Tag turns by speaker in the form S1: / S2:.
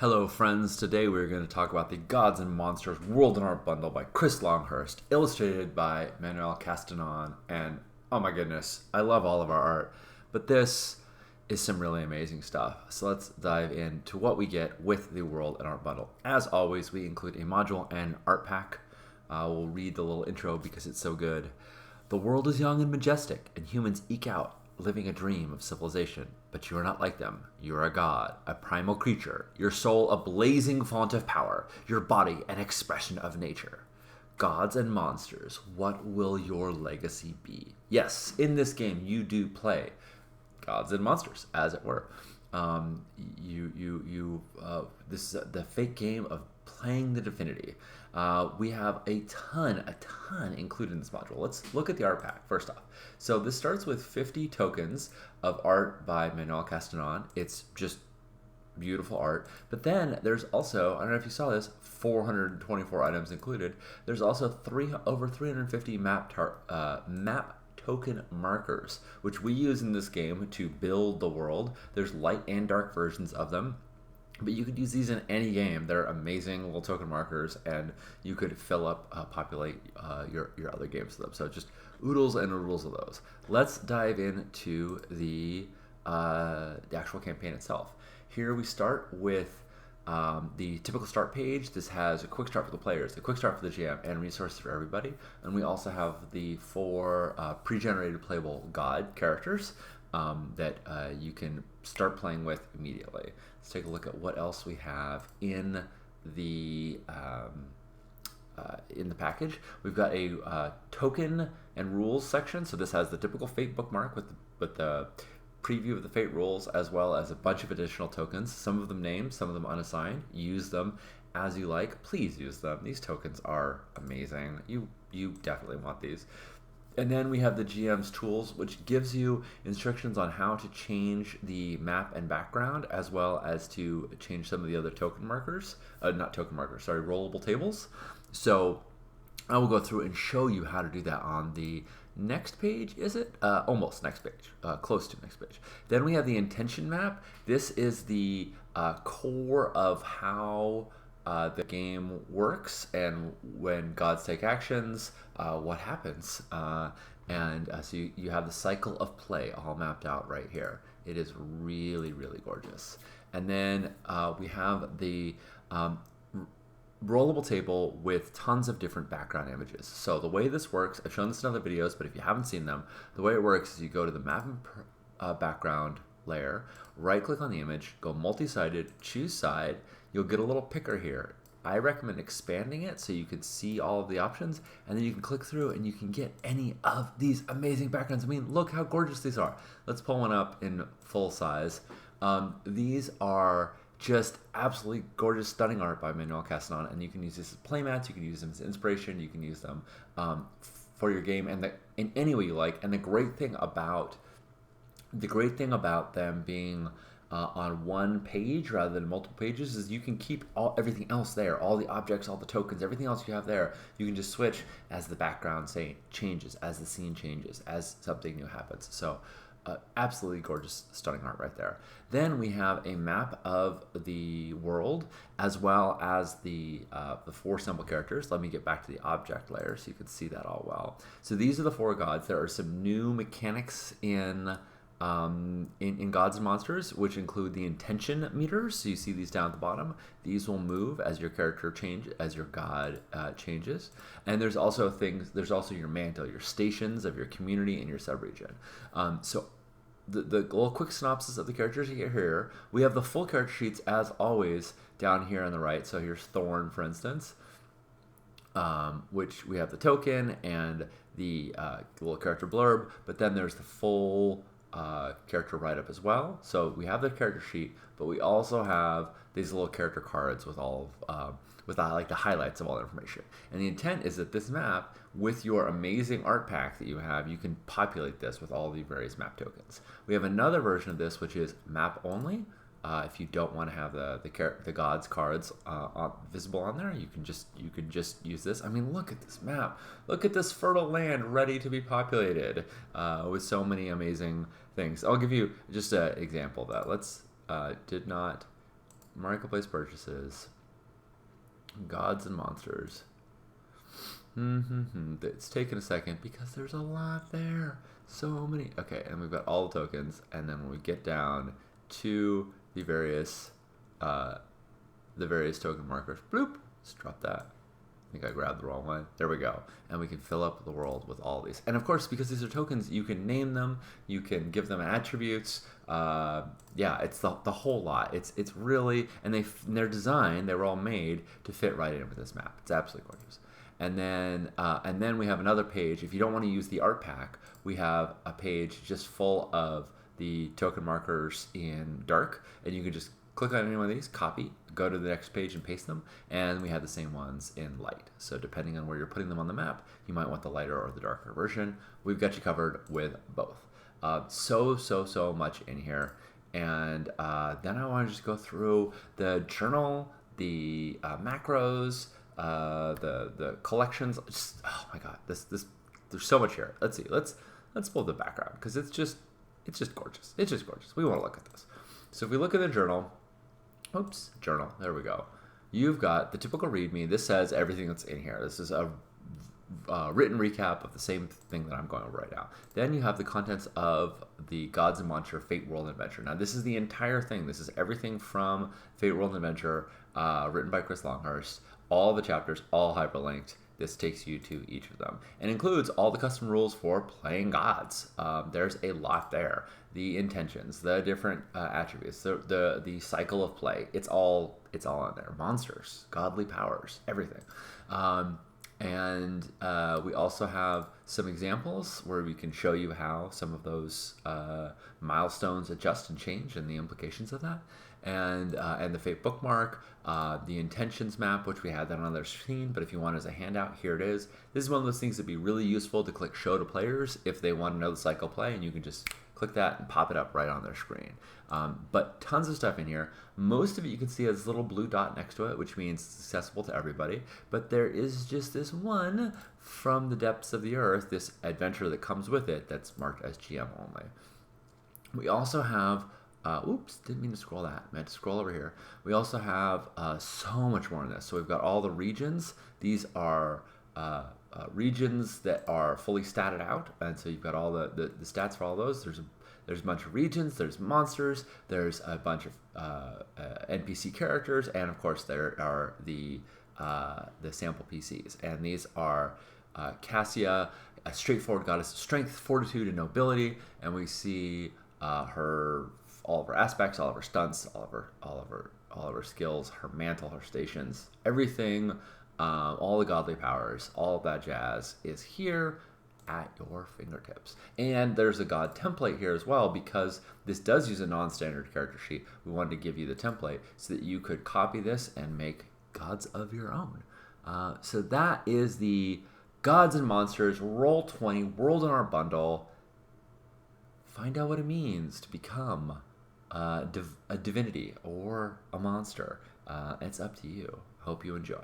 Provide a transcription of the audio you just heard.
S1: Hello, friends. Today we're going to talk about the Gods and Monsters World in Art Bundle by Chris Longhurst, illustrated by Manuel Castanon. And oh my goodness, I love all of our art, but this is some really amazing stuff. So let's dive into what we get with the World in Art Bundle. As always, we include a module and art pack. We'll read the little intro because it's so good. The world is young and majestic, and humans eke out living a dream of civilization. But you are not like them. You are a god, a primal creature, your soul a blazing font of power, your body an expression of nature. Gods and monsters, what will your legacy be? Yes, in this game you do play gods and monsters, as it were. This is the fake game of playing the Divinity. We have a ton included in this module. Let's look at the art pack first off. So this starts with 50 tokens of art by Manuel Castanon. It's just beautiful art. But then there's also, I don't know if you saw this, 424 items included. There's also over 350 map token markers, which we use in this game to build the world. There's light and dark versions of them, but you could use these in any game. They're amazing little token markers, and you could fill up, populate your other games with them. So just oodles and oodles of those. Let's dive into the actual campaign itself. Here we start with the typical start page. This has a quick start for the players, a quick start for the GM, and resources for everybody. And we also have the 4 pre-generated playable god characters that you can start playing with immediately. Let's take a look at what else we have in the package. We've got a token and rules section. So this has the typical Fate bookmark with the preview of the Fate rules, as well as a bunch of additional tokens, some of them named, some of them unassigned. Use them as you like. Please use them. These tokens are amazing. You definitely want these. And then we have the GM's tools, which gives you instructions on how to change the map and background, as well as to change some of the other token markers, not token markers, sorry, rollable tables. So I will go through and show you how to do that on the next page, is it? Almost next page, close to next page. Then we have the intention map. This is the core of how the game works, and when gods take actions, what happens. So you have the cycle of play all mapped out right here. It is really, really gorgeous. And then we have the rollable table with tons of different background images. So the way this works, I've shown this in other videos, but if you haven't seen them, the way it works is you go to the map and background layer, right click on the image, go multi-sided, choose side, you'll get a little picker here. I recommend expanding it so you can see all of the options, and then you can click through and you can get any of these amazing backgrounds. I mean, look how gorgeous these are. Let's pull one up in full size. These are just absolutely gorgeous, stunning art by Manuel Castanon, and you can use this as playmats, you can use them as inspiration, you can use them for your game and in any way you like. And the great thing about them being on one page rather than multiple pages is you can keep everything else there, all the objects, all the tokens, everything else you have there. You can just switch as the background changes, as the scene changes, as something new happens. So absolutely gorgeous, stunning art right there. Then we have a map of the world, as well as the 4 symbol characters. Let me get back to the object layer so you can see that all well. So these are the 4 gods. There are some new mechanics in Gods and Monsters, which include the intention meters. So you see these down at the bottom. These will move as your character changes, as your god changes. And there's also your mantle, your stations of your community and your subregion. So the little quick synopsis of the characters you get here. We have the full character sheets as always down here on the right. So here's Thorn, for instance, which we have the token and the little character blurb, but then there's the full character write-up as well. So we have the character sheet, but we also have these little character cards with all of like the highlights of all the information. And the intent is that this map, with your amazing art pack that you have, you can populate this with all the various map tokens. We have another version of this which is map only. If you don't want to have the gods cards visible on there, you can just use this. I mean, look at this map. Look at this fertile land ready to be populated with so many amazing things. I'll give you just an example of that. Let's did not marketplace purchases, gods and monsters. It's taken a second because there's a lot there. So many. Okay, and we've got all the tokens, and then when we get down to the various token markers, bloop, just drop that. I think I grabbed the wrong one. There we go. And we can fill up the world with all these. And of course, because these are tokens, you can name them, you can give them attributes. Yeah, it's the whole lot. It's really, and they're designed, they were all made to fit right in with this map. It's absolutely gorgeous. And then we have another page. If you don't want to use the art pack, we have a page just full of the token markers in dark, and you can just click on any one of these, copy, go to the next page and paste them, and we have the same ones in light. So depending on where you're putting them on the map, you might want the lighter or the darker version. We've got you covered with both. So much in here. And then I want to just go through the journal, the macros, the collections. Just, oh my god, this there's so much here. Let's see. Let's pull the background because it's just gorgeous. It's just gorgeous. We want to look at this. So if we look at the journal, journal. There we go. You've got the typical README. This says everything that's in here. This is a written recap of the same thing that I'm going over right now. Then you have the contents of the Gods and Monsters Fate World Adventure. Now this is the entire thing. This is everything from Fate World Adventure, written by Chris Longhurst. All the chapters, all hyperlinked. This takes you to each of them and includes all the custom rules for playing gods. There's a lot there. The intentions, the different attributes, the cycle of play. It's all in there. Monsters, godly powers, everything. And we also have some examples where we can show you how some of those milestones adjust and change and the implications of that. And the Fate bookmark, the intentions map, which we had that on another screen, but if you want it as a handout, here it is. This is one of those things that'd be really useful to click show to players if they want to know the cycle play, and you can just click that and pop it up right on their screen. But tons of stuff in here. Most of it you can see has a little blue dot next to it, which means it's accessible to everybody. But there is just this one from the depths of the earth, this adventure that comes with it that's marked as GM only. We also have oops, didn't mean to scroll that. I meant to scroll over here. We also have so much more in this. So we've got all the regions. These are regions that are fully statted out, and so you've got all the stats for all those. There's a bunch of regions. There's monsters. There's a bunch of NPC characters, and of course there are the sample PCs. And these are Cassia, a straightforward goddess of strength, fortitude, and nobility, and we see all of her aspects, all of her stunts, all of her skills, her mantle, her stations, everything, all the godly powers, all of that jazz is here at your fingertips. And there's a god template here as well, because this does use a non-standard character sheet. We wanted to give you the template so that you could copy this and make gods of your own. So that is the Gods and Monsters Roll20 World in Our Bundle. Find out what it means to become a divinity or a monster. It's up to you. Hope you enjoy.